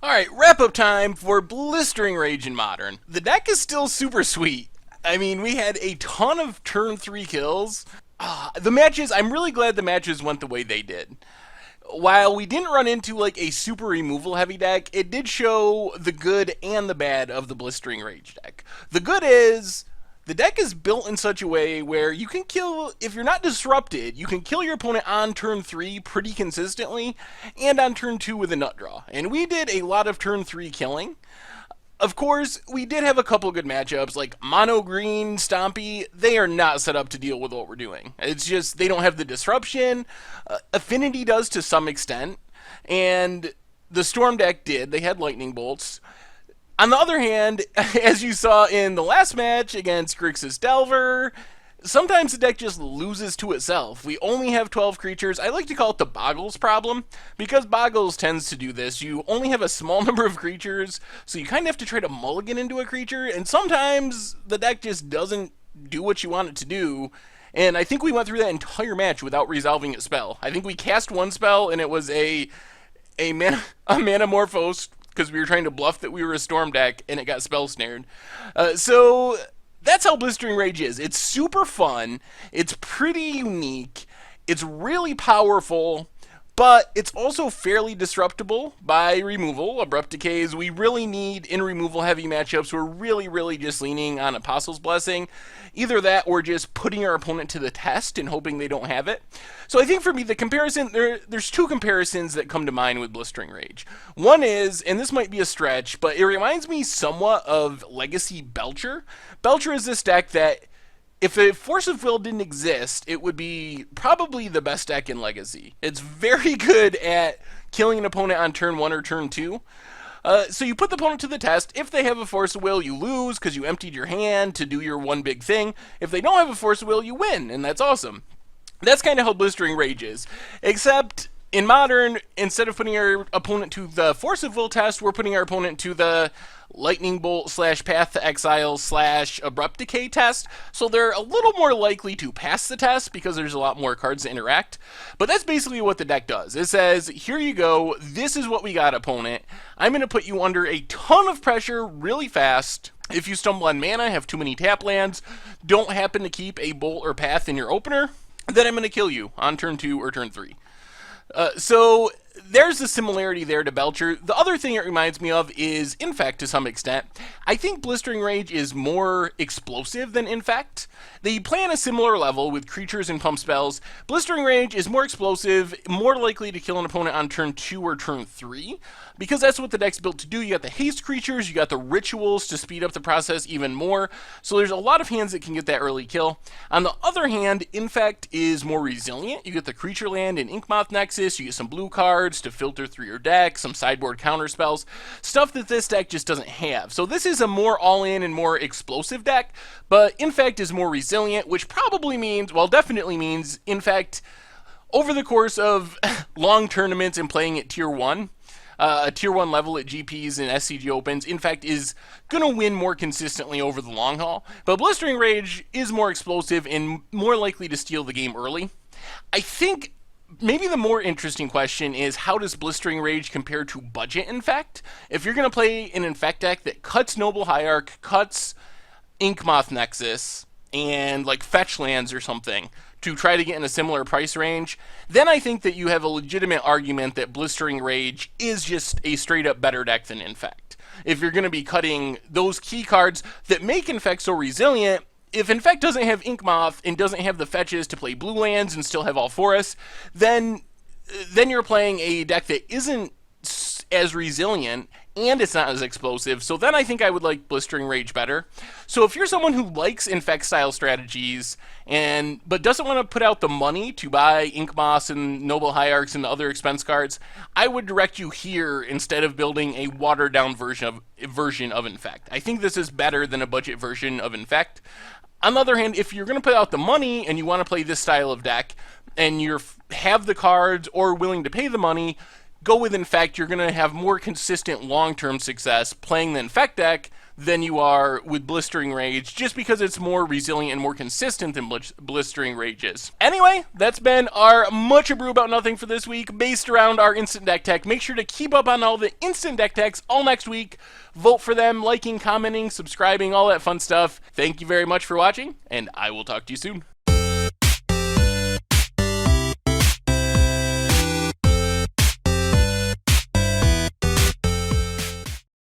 Alright, wrap up time for Blistering Rage in Modern. The deck is still super sweet. I mean, we had a ton of turn 3 kills. The matches, I'm really glad the matches went the way they did. While we didn't run into like a super removal heavy deck, it did show the good and the bad of the Blistering Rage deck. The good is the deck is built in such a way where you can kill, if you're not disrupted, you can kill your opponent on turn 3 pretty consistently and on turn 2 with a nut draw. And we did a lot of turn 3 killing. Of course, we did have a couple good matchups, like Mono Green, Stompy. They are not set up to deal with what we're doing. It's just, they don't have the disruption. Affinity does to some extent. And the Storm deck did. They had Lightning Bolts. On the other hand, as you saw in the last match against Grixis Delver, sometimes the deck just loses to itself. We only have 12 creatures. I like to call it the Boggles problem, because Boggles tends to do this. You only have a small number of creatures, so you kind of have to try to mulligan into a creature, and sometimes the deck just doesn't do what you want it to do. And I think we went through that entire match without resolving a spell. I think we cast one spell, and it was a Manamorphose, because we were trying to bluff that we were a Storm deck, and it got spell snared. So that's how Blistering Rage is. It's super fun. It's pretty unique. It's really powerful, but it's also fairly disruptible by removal. Abrupt Decays, we really need in removal heavy matchups. We're really just leaning on Apostle's Blessing. Either that or just putting our opponent to the test and hoping they don't have it. So I think for me, the comparison, there's two comparisons that come to mind with Blistering Rage. One is, and this might be a stretch, but it reminds me somewhat of Legacy Belcher. Belcher is this deck that, if a Force of Will didn't exist, it would be probably the best deck in Legacy. It's very good at killing an opponent on turn 1 or turn 2. So you put the opponent to the test. If they have a Force of Will, you lose because you emptied your hand to do your one big thing. If they don't have a Force of Will, you win, and that's awesome. That's kind of how Blistering Rage is. Except in Modern, instead of putting our opponent to the Force of Will test, we're putting our opponent to the Lightning Bolt / Path to Exile / Abrupt Decay test, so they're a little more likely to pass the test because there's a lot more cards to interact. But that's basically what the deck does. It says, here you go, this is what we got, opponent. I'm going to put you under a ton of pressure really fast. If you stumble on mana, have too many tap lands, don't happen to keep a Bolt or Path in your opener, then I'm going to kill you on turn 2 or turn 3. So there's a similarity there to Belcher. The other thing it reminds me of is Infect to some extent. I think Blistering Rage is more explosive than Infect. They play on a similar level with creatures and pump spells. Blistering Rage is more explosive, more likely to kill an opponent on turn 2 or turn 3, because that's what the deck's built to do. You got the haste creatures, you got the rituals to speed up the process even more, so there's a lot of hands that can get that early kill. On the other hand, Infect is more resilient. You get the creature land in Inkmoth Nexus, you get some blue cards to filter through your deck, some sideboard counter spells, stuff that this deck just doesn't have. So this is a more all-in and more explosive deck, but Infect is more resilient, which probably means, well, definitely means, Infect, over the course of long tournaments and playing at Tier 1, a Tier 1 level at GPs and SCG Opens, Infect is going to win more consistently over the long haul. But Blistering Rage is more explosive and more likely to steal the game early. I think maybe the more interesting question is, how does Blistering Rage compare to budget Infect? If you're going to play an Infect deck that cuts Noble Hierarch, cuts Inkmoth Nexus, and like fetch lands or something to try to get in a similar price range, then I think that you have a legitimate argument that Blistering Rage is just a straight up better deck than Infect. If you're going to be cutting those key cards that make Infect so resilient, if Infect doesn't have Inkmoth and doesn't have the fetches to play blue lands and still have all forests, then you're playing a deck that isn't as resilient and it's not as explosive. So then I think I would like Blistering Rage better. So if you're someone who likes Infect style strategies but doesn't want to put out the money to buy Inkmoths and Noble Hierarchs and the other expense cards, I would direct you here instead of building a watered down version of Infect. I think this is better than a budget version of Infect. On the other hand, if you're going to put out the money and you want to play this style of deck and you have the cards or willing to pay the money, go with Infect, you're going to have more consistent long-term success playing the Infect deck than you are with Blistering Rage, just because it's more resilient and more consistent than Blistering Rage is. Anyway, that's been our Much Abrew About Nothing for this week, based around our instant deck tech. Make sure to keep up on all the instant deck techs all next week. Vote for them, liking, commenting, subscribing, all that fun stuff. Thank you very much for watching, and I will talk to you soon.